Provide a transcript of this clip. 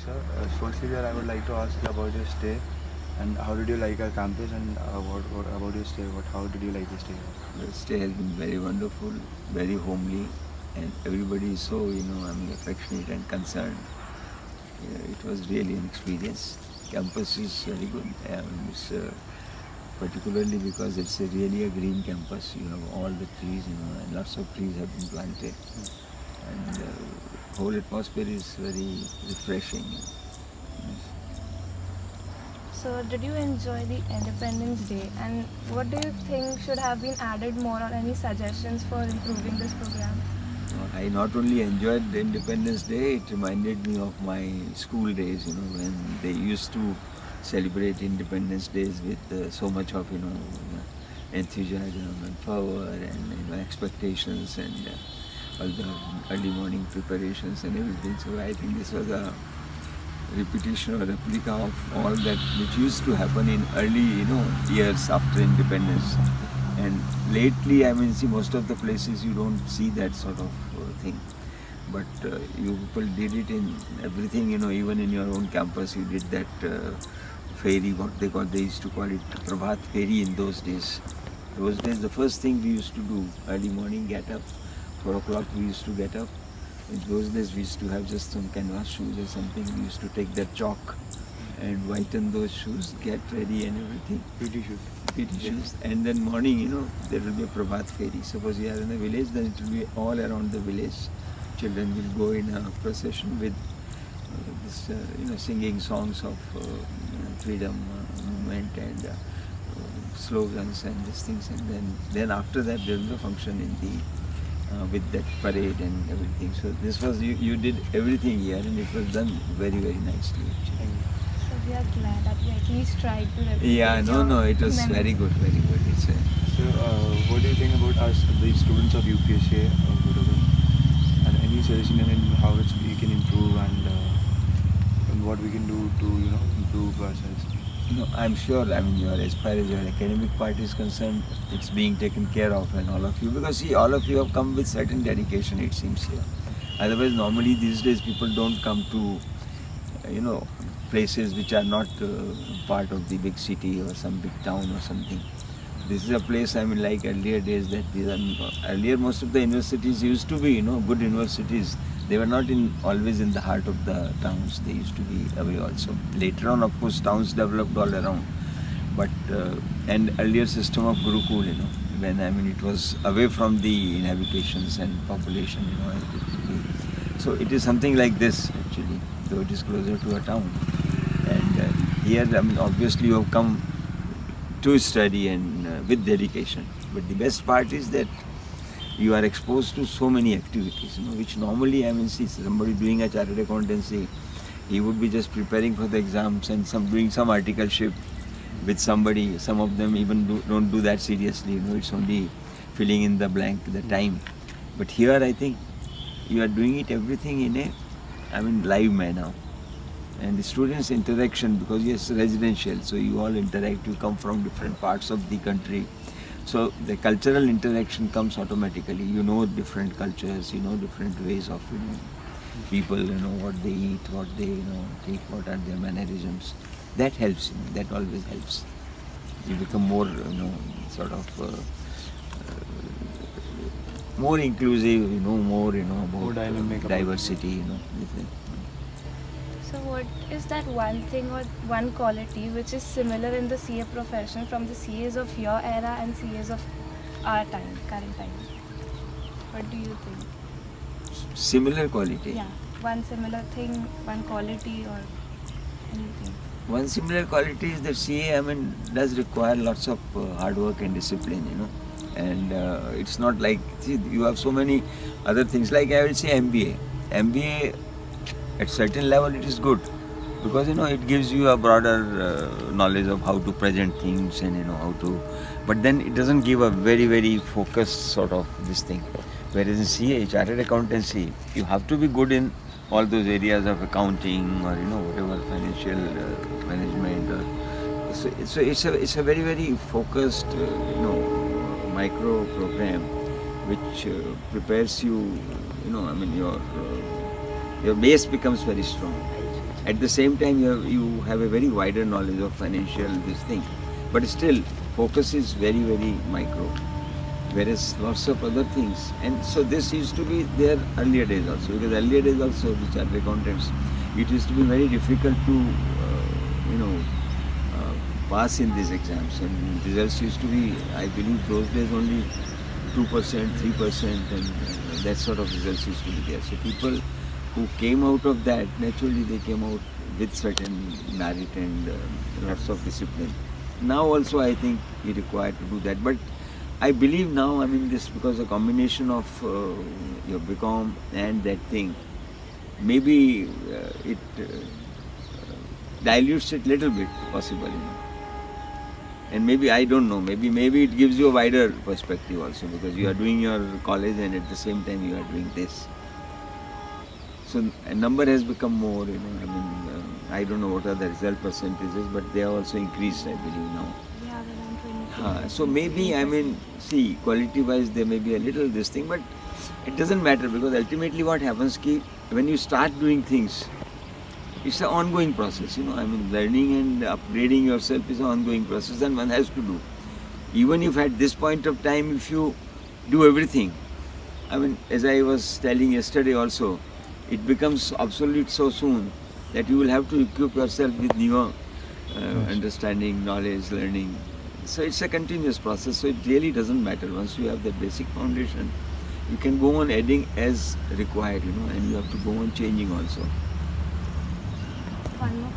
sir. Firstly, sir, I would like to ask about your stay and how did you like our campus and what about your stay? How did you like the stay? The stay has been very wonderful, very homely, and everybody is so, affectionate and concerned. It was really an experience. Campus is very good. It's particularly because it's really a green campus. You have all the trees, and lots of trees have been planted, and whole atmosphere is very refreshing. So, did you enjoy the Independence Day, and what do you think should have been added more, or any suggestions for improving this program? I not only enjoyed the Independence Day, it reminded me of my school days, when they used to celebrate Independence Days with so much of, enthusiasm and power and expectations and all the early morning preparations and everything. So I think this was a repetition or replica of all that which used to happen in early, years after independence. And lately, see, most of the places you don't see that sort of thing. But you people did it in everything, even in your own campus, you did that ferry, they used to call it Prabhat ferry in those days. Those days, the first thing we used to do, early morning, get up, 4 o'clock we used to get up. In those days, we used to have just some canvas shoes or something. We used to take that chalk and whiten those shoes, get ready and everything. PT shoes. And then morning, there will be a Prabhat ferry. Suppose you are in a village, then it will be all around the village. Children will go in a procession with singing songs of freedom movement and slogans and these things. And then after that, there will be a function in the with that parade and everything. So this was, you did everything here and it was done very, very nicely actually. So we are glad that we at least tried to replicate. Yeah, it was very good, very good. So what do you think about us, the students of UPACA Gurukul, and any suggestion in how we can improve and what we can do to improve ourselves? I'm sure, as far as your academic part is concerned, it's being taken care of, and all of you, because see, all of you have come with certain dedication, it seems here. Otherwise, normally these days people don't come to, places which are not part of the big city or some big town or something. This is a place, like earlier days, that earlier most of the universities used to be, good universities. They were not always in the heart of the towns. They used to be away also. Later on, of course, towns developed all around. But and earlier system of Gurukul, when it was away from the inhabitations and population, So it is something like this actually, though it is closer to a town. And here, obviously, you have come to study and with dedication. But the best part is that you are exposed to so many activities, which normally, see, somebody doing a chartered accountancy, he would be just preparing for the exams and doing some articleship with somebody. Some of them even don't do that seriously, it's only filling in the blank, the time. But here, I think, you are doing everything in a, live manner. And the students' interaction, because it's residential, so you all interact, you come from different parts of the country. So the cultural interaction comes automatically. Different cultures, different ways of people, what they eat, what they take, what are their mannerisms. That helps. That always helps. You become more, sort of more inclusive. More, about more dynamic diversity. So what is that one thing or one quality which is similar in the CA profession from the CAs of your era and CAs of our time, current time? What do you think? Similar quality? Yeah, one similar thing, one quality or anything. One similar quality is that CA, does require lots of hard work and discipline, And it's not like, see, you have so many other things, like I will say MBA. MBA, at certain level, it is good because it gives you a broader knowledge of how to present things and how to, but then it doesn't give a very, very focused sort of this thing. Whereas in CA, chartered accountancy, you have to be good in all those areas of accounting or whatever, financial management. So it's a very, very focused micro program which prepares you. Your base becomes very strong. At the same time, you have a very wider knowledge of financial this thing, but still focus is very very micro. Whereas lots of other things, and so this used to be there earlier days also, because earlier days also the chartered accountants, it used to be very difficult to pass in these exams, and results used to be, I believe those days only 2%, 3%, and that sort of results used to be there. So people who came out of that, naturally they came out with certain merit and lots of discipline. Now also I think we require to do that, but I believe now, I mean, this because a combination of your BCom and that thing, maybe it dilutes it little bit, possibly. And maybe, I don't know, maybe it gives you a wider perspective also, because you are doing your college and at the same time you are doing this. So a number has become more, I mean, I don't know what are the result percentages, but they are also increased, I believe now. Yeah, around 20%. So maybe, I mean, see, quality wise there may be a little this thing, but it doesn't matter, because ultimately what happens ki when you start doing things, it's an ongoing process, I mean, learning and upgrading yourself is an ongoing process, and one has to do. Even if at this point of time, if you do everything, I mean, as I was telling yesterday also, it becomes obsolete so soon that you will have to equip yourself with newer understanding, knowledge, learning. So it's a continuous process, so it really doesn't matter. Once you have the basic foundation, you can go on adding as required, and you have to go on changing also. One more question.